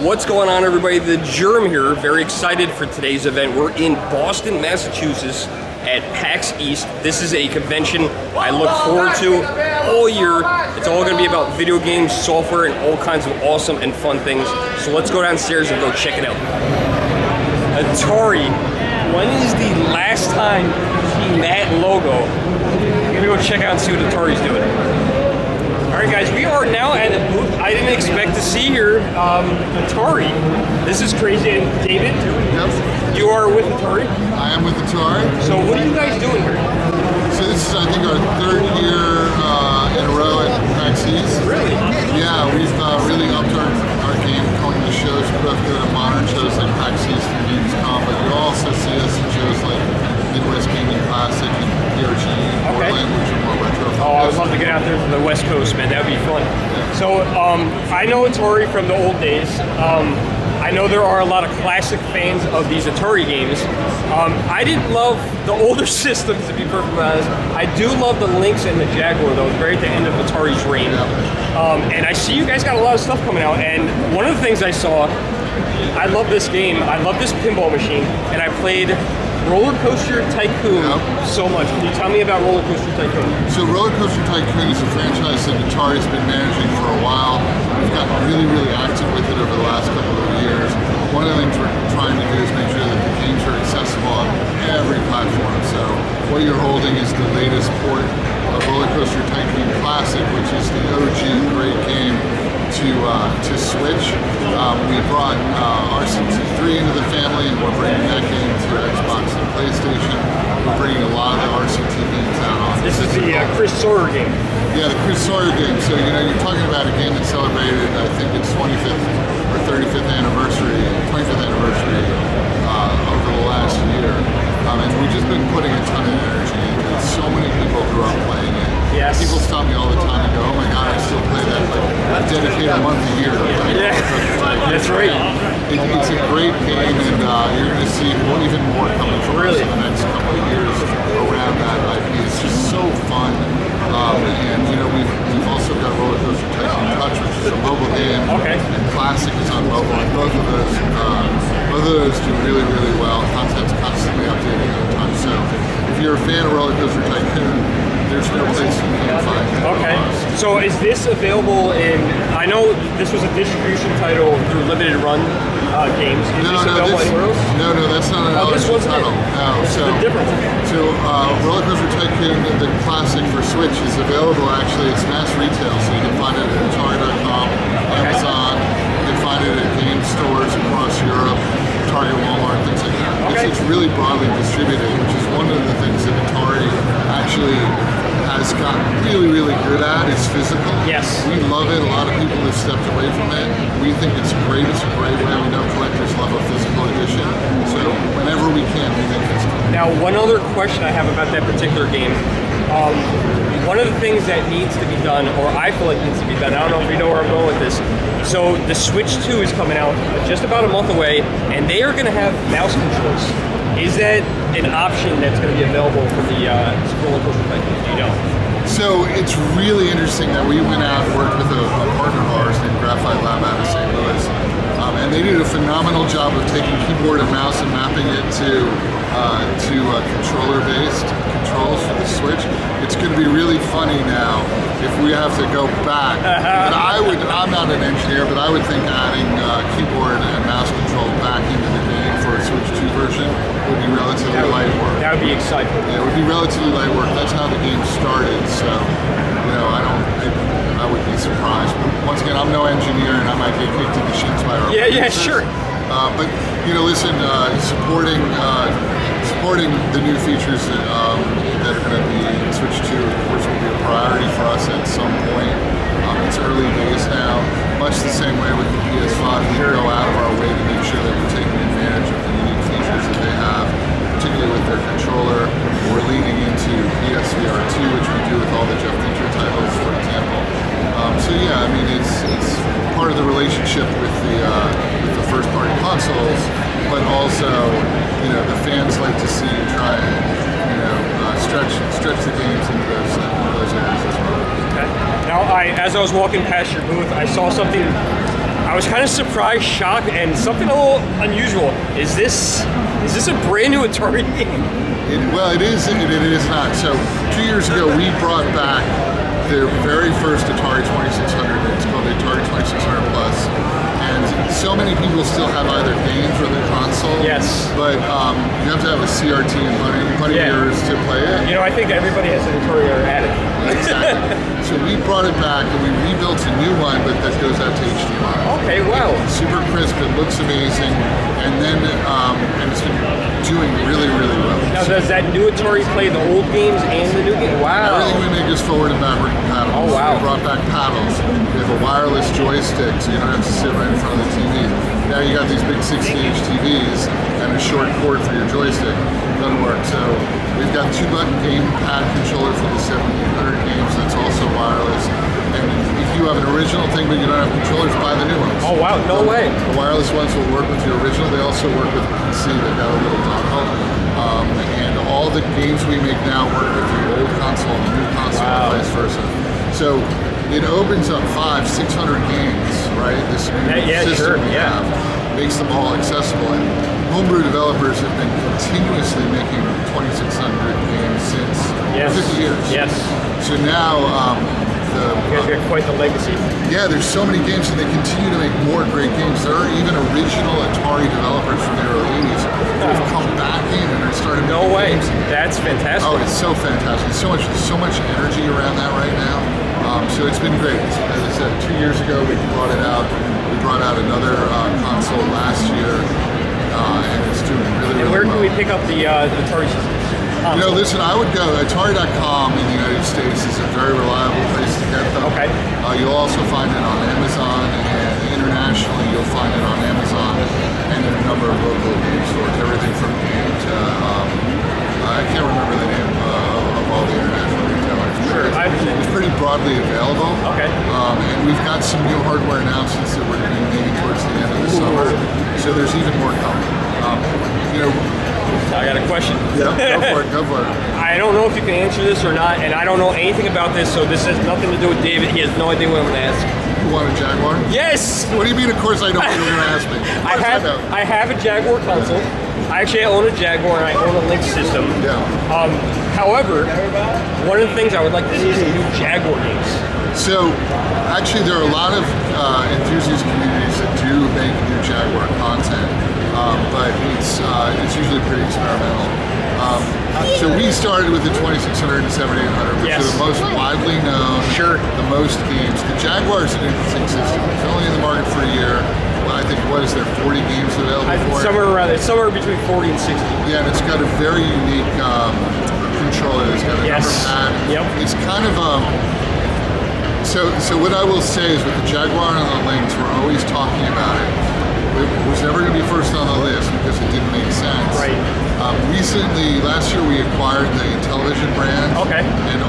What's going on, everybody? The Germ here. Very excited for today's event. We're in Boston, Massachusetts at PAX East. This is a convention I look forward to all year. It's all going to be about video games, software, and all kinds of awesome and fun things. So let's go downstairs and go check it out. Atari. When is the last time you've seen that logo? I'm going to go check out and see what Atari's doing. Alright guys, we are now at a booth I didn't expect to see here, Atari. This is crazy. And David, you are with Atari? I am with Atari. So what are you guys doing here? So this is, I think, our third year in a row at PAX East. Really? Yeah, we've really upped our game going to shows. We both go to modern shows like PAX East and Gamescom, but you also see us at shows like Midwest Gaming Classic and PRG Portland, which are more retro. Oh, I would love to get out there to the West Coast, man. That would be fun. So, I know Atari from the old days. I know there are a lot of classic fans of these Atari games. I didn't love the older systems, to be perfectly honest. I do love the Lynx and the Jaguar, though. It's very at the end of Atari's reign. And I see you guys got a lot of stuff coming out. And one of the things I saw, I love this game. I love this pinball machine. And I played Roller Coaster Tycoon so much. Can you tell me about Roller Coaster Tycoon? So Roller Coaster Tycoon is a franchise that Atari's been managing for a while. We've gotten really, really active with it over the last couple of years. One of the things we're trying to do is make sure that the games are accessible on every platform. So what you're holding is the latest port of Roller Coaster Tycoon Classic, which is the OG great game to Switch. We brought RCT3 into the family, and we're bringing that game to Xbox and PlayStation. We're bringing a lot of the RCT games out on. This is the Chris Sawyer game. Yeah, the Chris Sawyer game. So, you know, you're talking about a game that celebrated, I think, its 25th or 35th anniversary, over the last year. And we've just been putting a ton of energy into it. So many people grew up playing it. Yes. People stop me all the time and go, oh my God, I still play that. Like, I dedicate a month a year to play. Yeah, that's right. It's a great game, and you're going to see even more coming from us in the next couple of years around that IP. It's just so fun. And, you know, we've also got Roller Coaster Tycoon Touch, which is a mobile game. And Classic is on mobile, and both of those do really, really well. Content's constantly updating all the time. So if you're a fan of Roller Coaster Tycoon, there's no place you can't find it. So is this available in, I know this was a distribution title through Limited Run Games. Is this available anywhere else? No, that's not an this wasn't title. No, so the difference. So Roller Coaster Tycoon, the Classic for Switch, is available actually. It's mass retail, so you can find it at Atari.com, Amazon. You can find it at game stores across Europe, Target, Walmart, things like that. It's really broadly distributed, which is one of the things that Atari actually has gotten really, really good at. Is physical. Yes. We love it. A lot of people have stepped away from it. We think it's great. It's a great way. We know collectors love a physical edition. So whenever we can, we make physical. Now, one other question I have about that particular game. One of the things that needs to be done, or I feel like needs to be done, I don't know if you know where I'm going with this. So the Switch 2 is coming out just about a month away, and they are going to have mouse controls. Is that an option that's going to be available for the Roller Coaster Tycoon? Do you know? So it's really interesting that we went out and worked with a partner of ours named Graphite Lab out of St. Louis. And they did a phenomenal job of taking keyboard and mouse and mapping it to controller-based controls for the Switch. It's going to be really funny now if we have to go back. But I'm not an engineer, but I would think adding keyboard and mouse control back into the game for a Switch 2 version would be relatively light work. That would be exciting. Yeah, it would be relatively light work. That's how the game started, so, you know, I would be surprised. But once again, I'm no engineer, and I might get kicked in the shins by our producers. Sure. But, you know, listen, supporting the new features that are going to be in Switch 2, of course, will be a priority for us at some point. It's early days now. Much the same way with the PS5, we go out of our way to make sure that we're taking advantage of the unique features that they have, particularly with their controller. We're leaning into PSVR 2, which we do with all the Jeff Fincher titles, for example. So yeah, I mean, it's part of the relationship with the first-party consoles, but also, you know, the fans like to see you try and, you know, stretch the games into those areas as well. Now, as I was walking past your booth, I saw something I was kind of surprised, shocked, and something a little unusual. Is this a brand new Atari game? Well, it is and it is not. So 2 years ago, we brought back the very first Atari 2600. It's called the Atari 2600 Plus. And so many people still have either games or the console. Yes. But you have to have a CRT and money years to play it. You know, I think everybody has an Atari or had it. Exactly. So we brought it back and we rebuilt a new one, but that goes out to HDMI. Okay, wow. It's super crisp. It looks amazing, and then and it's been doing really, really well. Now, does that new Atari play the old games and the new game? Wow. Everything we make is forward and backward compatible. Oh, wow. So we brought back paddles. We have a wireless joystick, so you don't have to sit right in front of the TV. Now you got these big 60-inch TVs and a short cord for your joystick. Doesn't work. So we've got 2-button gamepad controller for the 7800 games that's also wireless. And if you have an original thing but you don't have controllers, buy the new ones. Oh wow, no way. The wireless ones will work with your original. They also work with PC. They've got a little dongle. And all the games we make now work with the old console and the new console and vice versa. So it opens up 500-600 games, right? This new system we have makes them all accessible. And homebrew developers have been continuously making 2600 games since 50 years. Yes. So now you guys got quite the legacy. yeah, there's so many games, and they continue to make more great games. There are even original Atari developers from the early 80s who have come back in and are starting to make games. That's fantastic. Oh, it's so fantastic. So much energy around that right now. So it's been great. As I said, 2 years ago we brought it out. We brought out another console last year, and it's doing really, really Where well. can we pick up the Atari systems? You know, listen, I would go, Atari.com in the United States is a very reliable place to get them. Okay. You'll also find it on Amazon, and internationally you'll find it on Amazon and in a number of local game stores, everything from game to, I can't remember the name of all the international retailers. Sure, it's pretty broadly available. Okay. And we've got some new hardware announcements that we're going to be making towards the end of the summer, so there's even more coming. You know, I got a question. Yeah, go for it. I don't know if you can answer this or not, and I don't know anything about this, so this has nothing to do with David. He has no idea what I'm going to ask. You want a Jaguar? Yes! What do you mean, of course I know what you're going to ask me? I have a Jaguar console. I actually own a Jaguar and I own a Lynx system. Yeah. However, one of the things I would like to see is some new Jaguar games. So, actually, there are a lot of enthusiast communities that do make new Jaguar content, but it's usually pretty experimental. So we started with the 2600 and 7800, which are the most widely known, the most games. The Jaguar is an interesting system. It's only in the market for a year. I think, what is there, 40 games available for it? It's somewhere between 40 and 60. Yeah, and it's got a very unique controller. It's got a number pad. Yep. It's kind of So what I will say is with the Jaguar and the Lynx, we're always talking about it. It was never going to be first on the list because it didn't make sense. Right. Recently, last year, we acquired the Television brand. Okay. And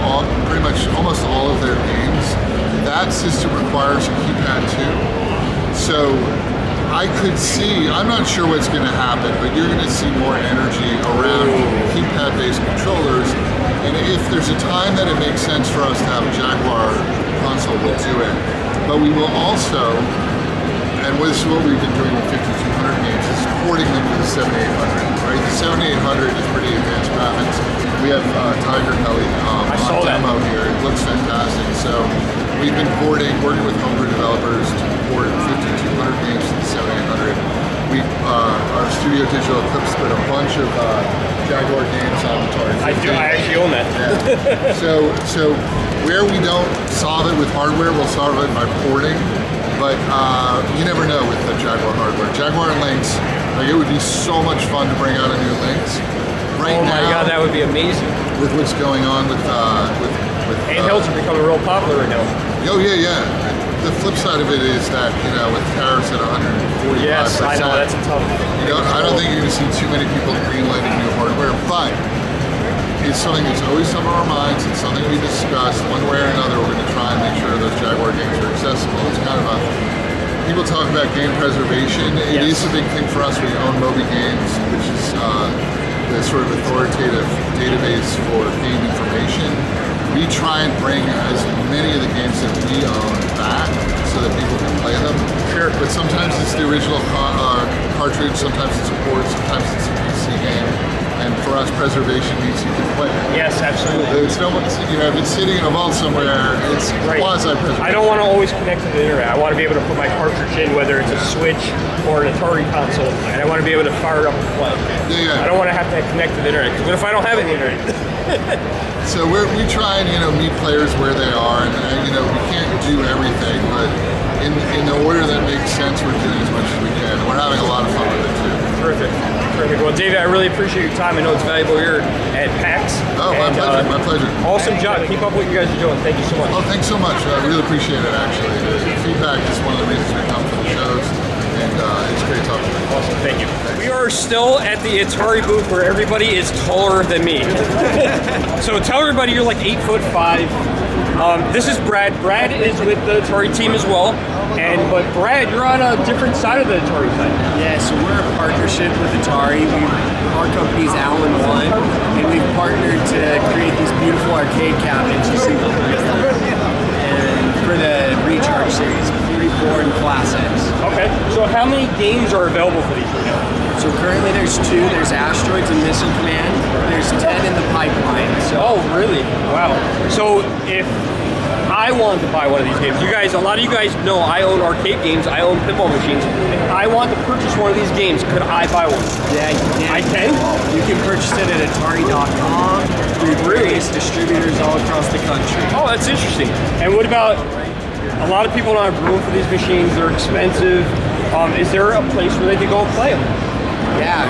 pretty much almost all of their games. That system requires a keypad too. So I could see, I'm not sure what's going to happen, but you're going to see more energy around keypad-based controllers. And if there's a time that it makes sense for us to have a Jaguar console, we'll do it. But we will also, and this is what we've been doing with 5200 games, is porting them to the 7800, right? The 7800 is pretty advanced graphics. We have Tiger Heli on demo here. It looks fantastic. So we've been working with homebrew developers to port 5200 games to the 7800. Our Studio Digital Eclipse put a bunch of Jaguar games on Atari. I actually own that. Yeah. So where we don't solve it with hardware, we'll solve it by porting. But you never know with the Jaguar hardware. Jaguar and Lynx, like it would be so much fun to bring out a new Lynx. Right now, oh my God, that would be amazing. With what's going on with handhelds are becoming real popular right now. Oh yeah. The flip side of it is that, you know, with tariffs at 145%. Yes, I know, that's a tough. You know, I don't think you're going to see too many people greenlighting new hardware, but it's something that's always on our minds. It's something we discuss. One way or another, we're going to try and make sure those Jaguar games are accessible. It's kind of a, people talk about game preservation. It is a big thing for us. We own Moby Games, which is the sort of authoritative database for game information. we try and bring as many of the games that we own back so that people can play them. Sure. But sometimes it's the original cartridge, sometimes it's a port, sometimes it's a PC game. And for us, preservation means you can play it. Yes, absolutely. It's no, if it's sitting in a vault somewhere, it's quasi-preservation. I don't want to always connect to the internet. I want to be able to put my cartridge in, whether it's a Switch or an Atari console, and I want to be able to fire it up and play. Yeah. I don't want to have to connect to the internet, because what if I don't have any internet? So we try and meet players where they are, and we can't do everything, but in the order that makes sense, we're doing as much as we can. We're having a lot of fun with it too. Terrific. Well, David, I really appreciate your time. I know it's valuable here at PAX. Oh, my pleasure. Awesome job. Keep up what you guys are doing. Thank you so much. Oh, thanks so much. I really appreciate it, actually. The feedback is one of the reasons we come to the shows, and it's great talking to you. Awesome. Thank you. We are still at the Atari booth where everybody is taller than me. So tell everybody you're like 8'5". This is Brad. Brad is with the Atari team as well. But Brad, you're on a different side of the Atari side. Yeah, so we're a partnership with Atari. Our company's Allen One, and we've partnered to create these beautiful arcade cabinets you see behind us. And for the Recharge series, Reborn Classics. Okay, so how many games are available for these right now? So currently there's 2. There's Asteroids and Missile Command. There's 10 in the pipeline. So. Oh, really? Wow. So if I wanted to buy one of these games, a lot of you guys know I own arcade games, I own pinball machines. If I want to purchase one of these games, could I buy one? Yeah, you can. I can? You can purchase it at Atari.com through various distributors all across the country. Oh, that's interesting. And what about, a lot of people don't have room for these machines, they're expensive. Is there a place where they can go and play them? Yeah,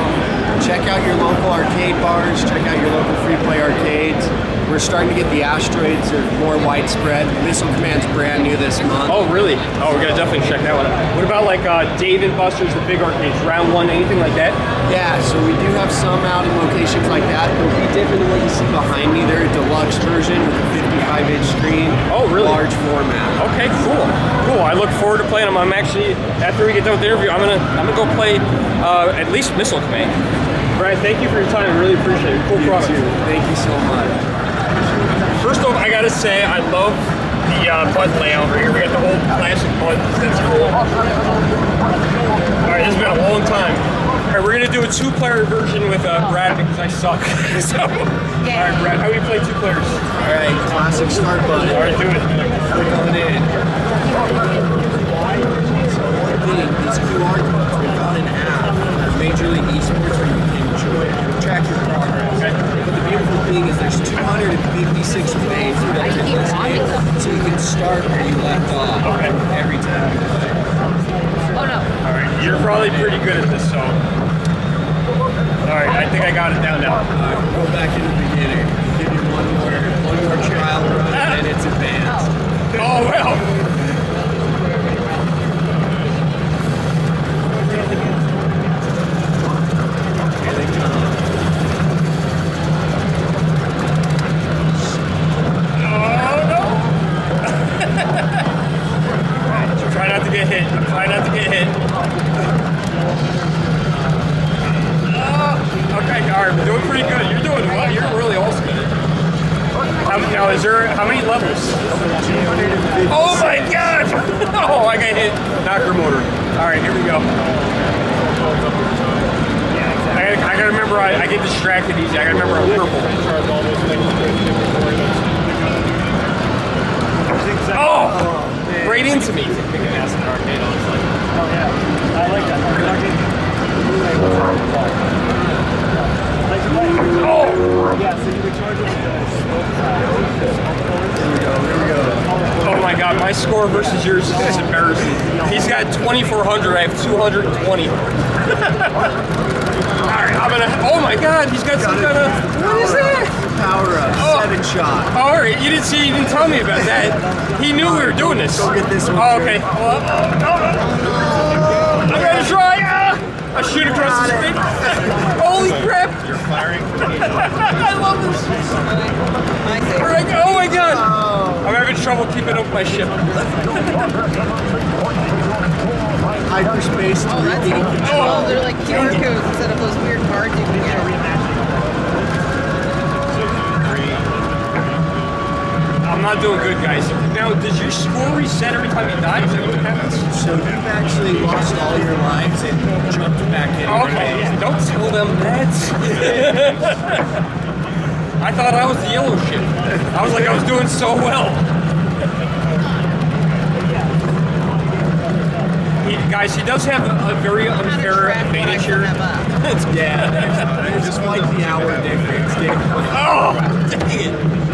check out your local arcade bars, check out your local free play arcades. We're starting to get the Asteroids more widespread. Missile Command's brand new this month. Oh, really? Oh, we're gonna definitely check that one out. What about like Dave & Buster's, the big arcades, Round 1, anything like that? Yeah, so we do have some out in locations like that. They'll be different than what you see behind me. They're a deluxe version with a 55-inch screen. Oh, really? Large format. Okay, cool. I look forward to playing them. I'm actually, after we get done with the interview, I'm gonna go play at least Missile Command. Brad, thank you for your time. I really appreciate it. Cool product. Thank you so much. First off, I gotta say, I love the button layout over here. We got the old classic buttons. That's cool. Alright, this has been a long time. Alright, we're gonna do a 2-player version with Brad because I suck. Alright, Brad, how do you play 2 players? Alright, classic start button. Alright, do it. We're going in. So one thing, these QR codes we found in app for Major League Esports where you can enjoy track your progress. Okay. But the beautiful thing is there's 256 ways to get to this game, so you can start where you left off every time you play. Oh no. Alright, you're probably pretty good at this, so. Alright, I think I got it down now. Go back in the beginning. Give you one more trial run, and it's advanced. Oh, well. Here they come. Try not to get hit. Try not to get hit. Okay, alright, we're doing pretty good. You're doing well. You're really awesome at it. Now, how many levels? Oh my god! Oh, I got hit. Knocker motor. Alright, here we go. I gotta remember, I get distracted easy. I gotta remember I'm purple. Oh! Right into me. Oh yeah, I like that. Oh! Yeah, so you would charge it with the smoke. Here we go. Oh my god, my score versus yours is embarrassing. He's got 2,400, I have 220. Alright, I'm gonna, oh my god, he's got some kind of, what is that? Power up, 7 shot. Alright, you didn't tell me about that. He knew we were doing this. Go get this one. Oh, okay. Well, I'm gonna try. I shoot across the screen. Holy crap! You're firing. I love this. Oh my god! I'm having trouble keeping up my ship. Hyperspace 3D control. Oh, they're like QR codes instead of those weird cards you can get. I'm not doing good, guys. Now, does your score reset every time you die? Is that what happens? So you've actually lost all your lives and jumped back in. Okay, don't tell them that. I thought I was the yellow ship. I was like, I was doing so well. Guys, he does have a very unfair advantage here. Yeah, just like the hour difference. Oh, dang it.